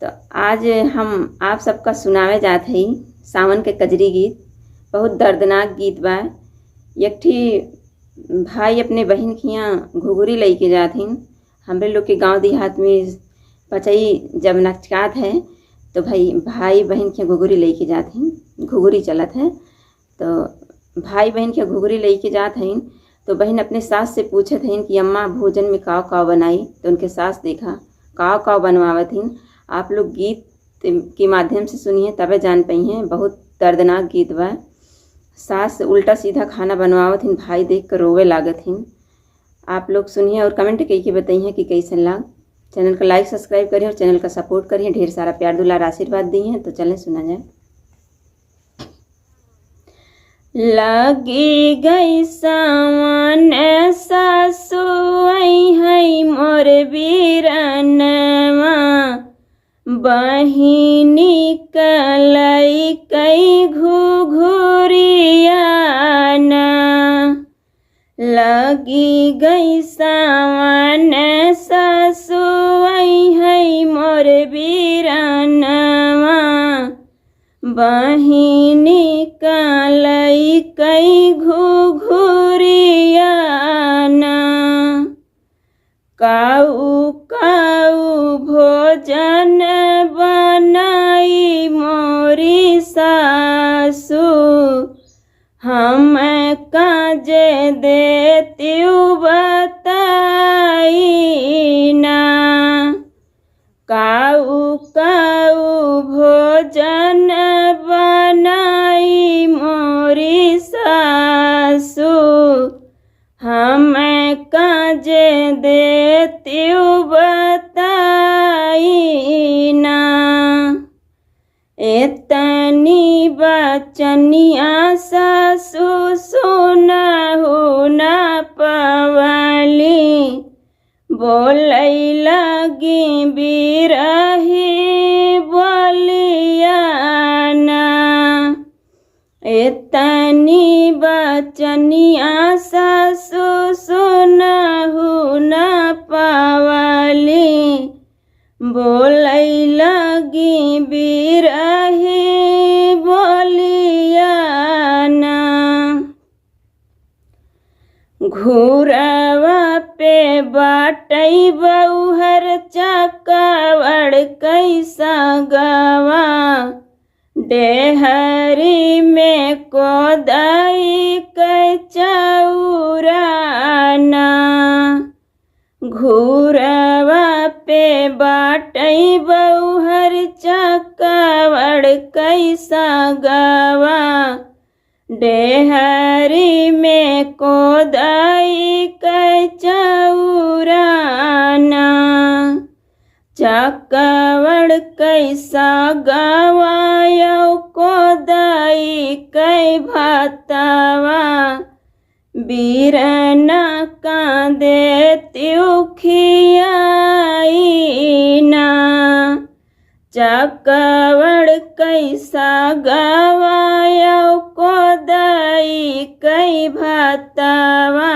तो आज हम आप सबका सुनावे जात हई सावन के कजरी गीत। बहुत दर्दनाक गीत बा। एक ठी भाई अपने बहन के यहाँ घुघुरी लेके जात हइन। हमरे लोग के गांव देहात में पचई जब नचकात है तो भाई बहन के घुघुरी लेके जात हइन, घुघुरी चलत है। तो भाई बहन के घुघुरी लेके जात हइन तो बहन अपने सास से पूछत हइन कि अम्मा भोजन में काव काव बनाई। तो उनके सास देखा काव काव बनवावत हइन। आप लोग गीत के माध्यम से सुनिए तबे जान पाई हैं। बहुत दर्दनाक गीत बा। सास उल्टा सीधा खाना बनवावत हइन, भाई देख कर रोवे लागत हइन। आप लोग सुनिए और कमेंट करके बताइए कि कैसे लाग। चैनल का लाइक सब्सक्राइब करिए और चैनल का सपोर्ट करिए। ढेर सारा प्यार दुलार आशीर्वाद दिए। तो चलें सुना जाए। लगी गई सावन सासु आई है मोर बीरनवा, बहिनी कलई कई घुघुरियाना। लगी गई सावन सासु आई है मोर बीरनवा, बहिनी कलई कई घुघुरियाना। काऊ काऊ भोजन बनाई मोरी सासु, हम काजे देत्यू बताई ना। काऊ काऊ भोजन बनाई मोरी सासु, हम काजे देत्यू बताई ना। एतनी बचनिया सासु सुनहु न पवली, बोलै लगी बिरही बोलियाना। एतनी बचनिया सासु सुनहु न पवली, बोलै लगी बिरही बोलियाना। घुरवा पे बाटई बउहर चकवड़ कैसा गवा, डेहरी में कोदाई कचौराना। घुरवा पे बाटई बउहर चकवड़ कैसा गवा, डेहरी में कोदाई कचौराना। चकवड़ कैसा गवायो कोदाई कै भातवा, बीरना कांदे त्यू खियाईना। चकवड़ कैसा गवायो कोदाई कै भातवा,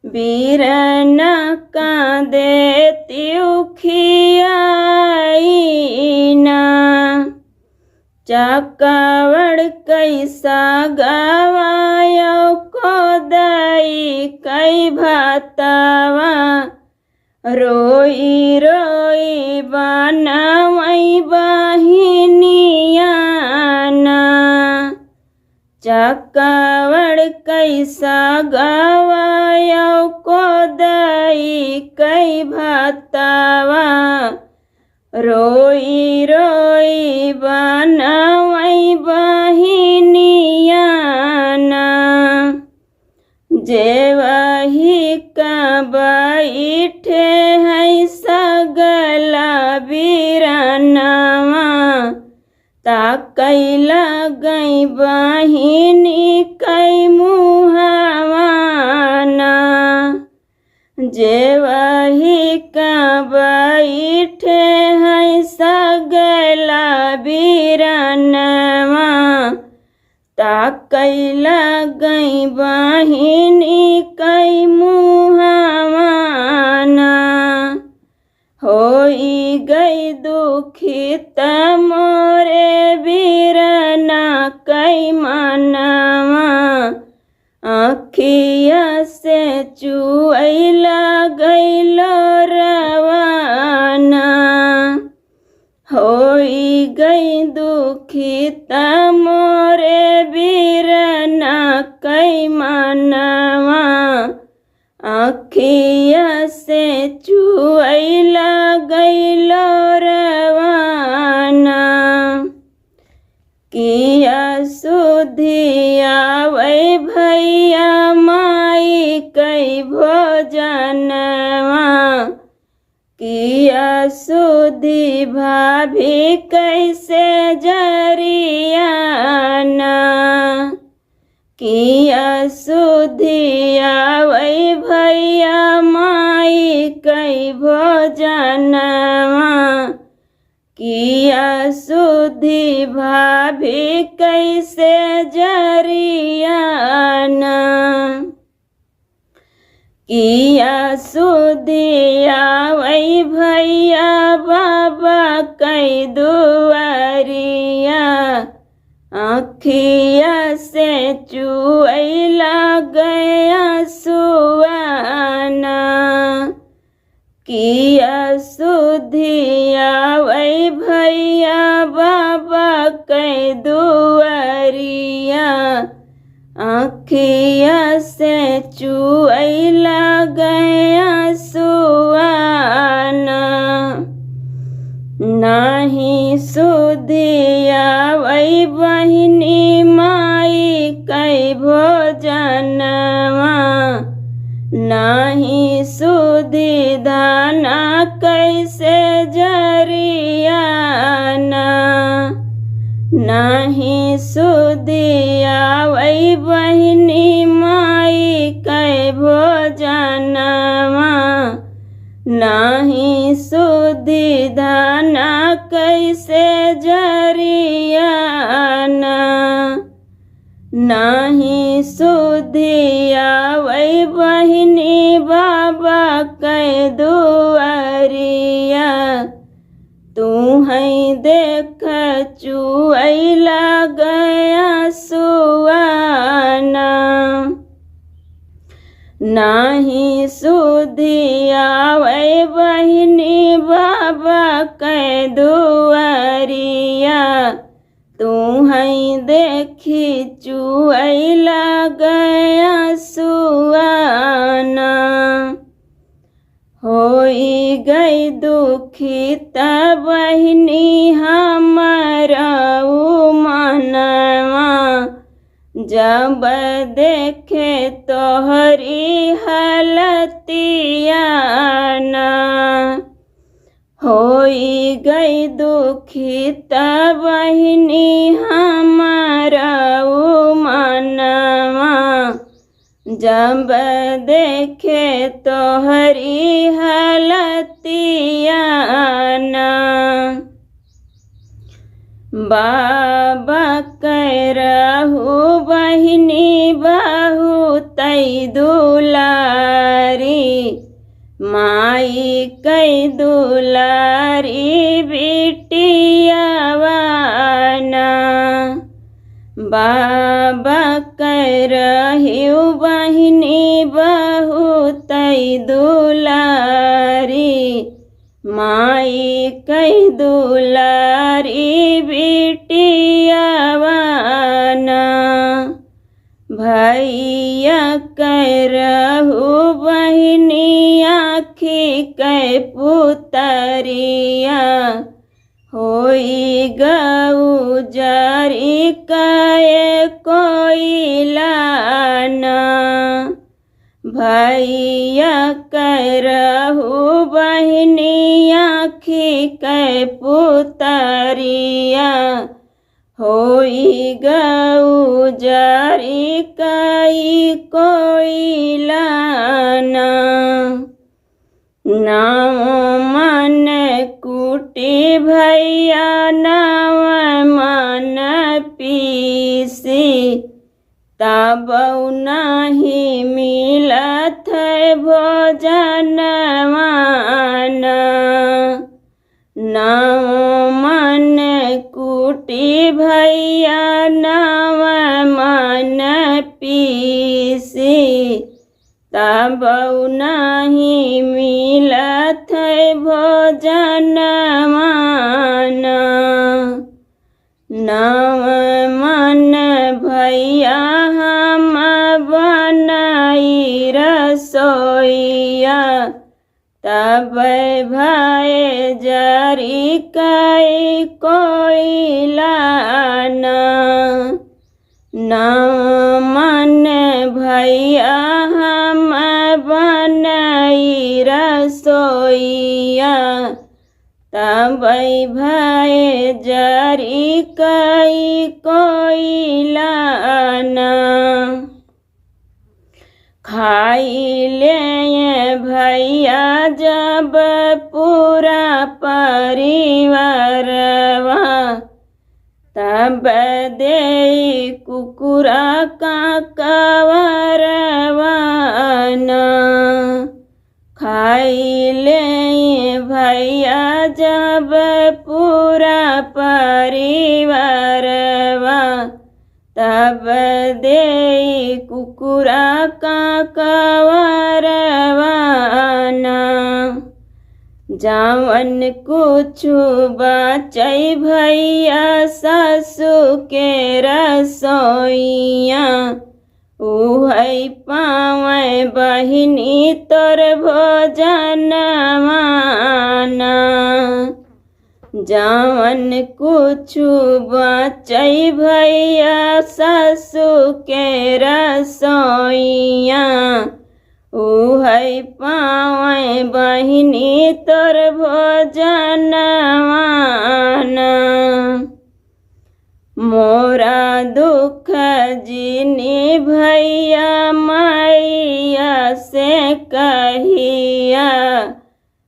बीरना कांदे त्यू खियाईना। चकवड़ कैसा गवायो कोदाई कै भातवा, रोई रोई बनवई बहिनियाना। चकवड़ कैसा गवायो कोदाई कै भातवा, रोई रोई बनवई बहिनियाना। जे वही का बैठे है सगला बीरनवा, ताकै लगई बहिनी कै मुहवाना। जे वही का बैठे है सगला बीरनवा, ताकै लगई बहिनी कै मुहवाना। होई गई दुखित मोरे बीरना कई मनवा अखिया से चुअला गइलो रवाना होई गई दुखित मोरे बीरना कई मनवा अखिया से चुअला गइलो रवाना किया सुधिया वै भैया माई कई भोजनवा किया सुधी भाभी कैसे जरियाना किया सुधिया वै भैया माई कई भोजनवा किया सुधी भाभी कैसे जरियाना किया सुधिया वै भैया बाबा कई दुआरिया अखिया से चुअला गया सुआना किया सुधिया वै भैया बाबा कई दुआरिया अखिया से चुअला गया सुआना नाही सुधिया वै बहिनी माई कई भोजनवा नाही सुधी दाना कैसे जरियाना नाही सुधिया वै बहिनी माई कई भोजनवा नाही सुधी दाना कैसे जरियाना नाही सुधिया वै बहिनी बाबा कई दुआरिया तू है देख चुअला गया सुआना नाही सुधिया वै बहिनी बाबा कई दुआरिया तू है देखी चुअला गया सुआना होई गई दुखित बहिनी हमारा मनवा जब देखे तोहरी हालतियाना होई गई दुखित बहिनी हमारा मनवा जब देखे तोहरी हालतियाना बाबा कह रहू बहिनी बहुत दुलारी माई कई दुलारी बिटियावाना बाबा कह रही बहिनी बहुत दुलारी माई कई दुलारी बिटियावाना भैया कह रहू बहिनी आखी कई पुतरिया होई गऊ जारी कए कोई लाना भैया कह रहू बहिनी आखी कई पुतरिया होई गऊ जारी कई कोई लाना नाम मन कुटी भैया नाम मन पीसी तब नहीं मिलत है भोजनवाना गाँव मन कुटी भैया नाव मन पीसी, तब नहीं मिलत है भोजन माना। नाव मन भैया हम बनाई रसोइया, तब भाई जरी कई कोयला ना। नाव मन भैया हम बनाई रसोइया, तब भाई जरी कई कोयला ना। खाई ले भैया जब पूरा परिवारवा, तब दे कुकुरा का कवरवा ना। खाई ले भैया जब पूरा परिवारवा, तब दे कुकुरा का कवरवा ना। जावन कुछु बचै भैया सासु के रसोइया, उहै पावै बहिनी तोर भोजन माना। जावन कुछु बचै भैया सासु के रसोइया, उहै पावै बहिनी तोर भोजन माना। मोरा दुख जिनी भैया मैया से कहिया,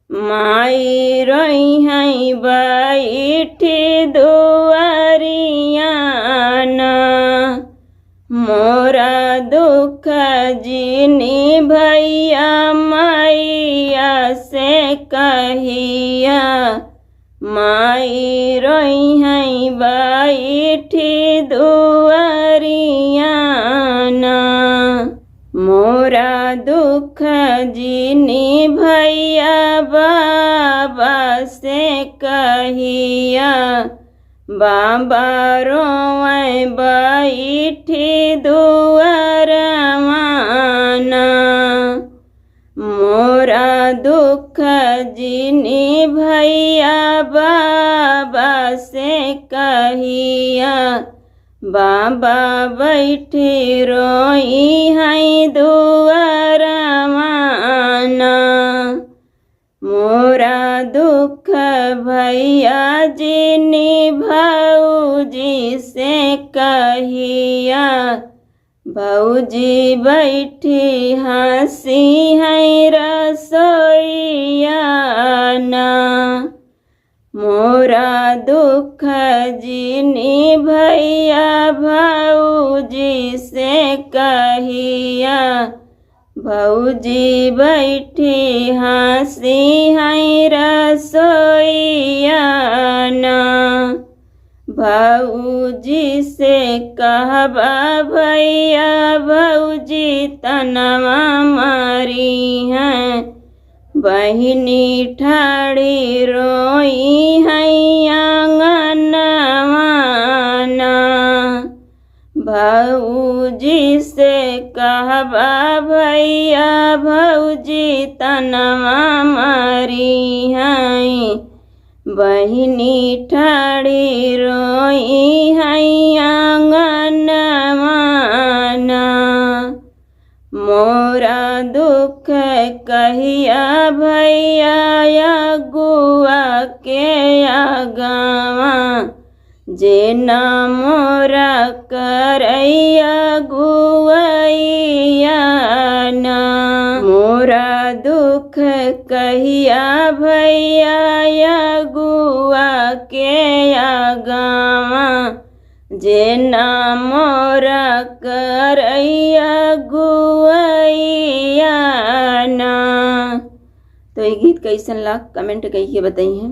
माई रोई है बैठी दुआरिया ना। मोरा दुख जिनी भैया मैया से कहिया, माई रोई है बैठी दुआरिया ना। मोरा दुख जिनी भैया बाबा से कहिया, बाबा रोवै बैठी दुआर माना। मोरा दुख जिनी भैया बाबा से कहिया, बाबा बैठी रोई है दुआर माना। मोरा दुख भैया जिनी भौजी से कहिया, भौजी बैठी हंसी है रसोइया ना। मोरा दुख जिनी भैया भौजी से कहिया, भौजी बैठी हंसी है रसोइया ना। भौजी से कहबा भैया भौजी तनवा मारी है, बहिनी ठाड़ी रोई है आंगनवा ना। भौजी से कहबा भैया भौजी तनवा मारी है, बहिनी ठाड़ी रोई है आंगनवा ना। मोरा दुख कहिया भैया अगुआ के आगवा, जेना मोरा करैया गुआइया ना। मोरा दुख कहिया भैया अगुआ के आगवा, जेना मोरा करैया गुआइया ना। तो ये गीत कैसन लाग कमेंट कहिए बताइए।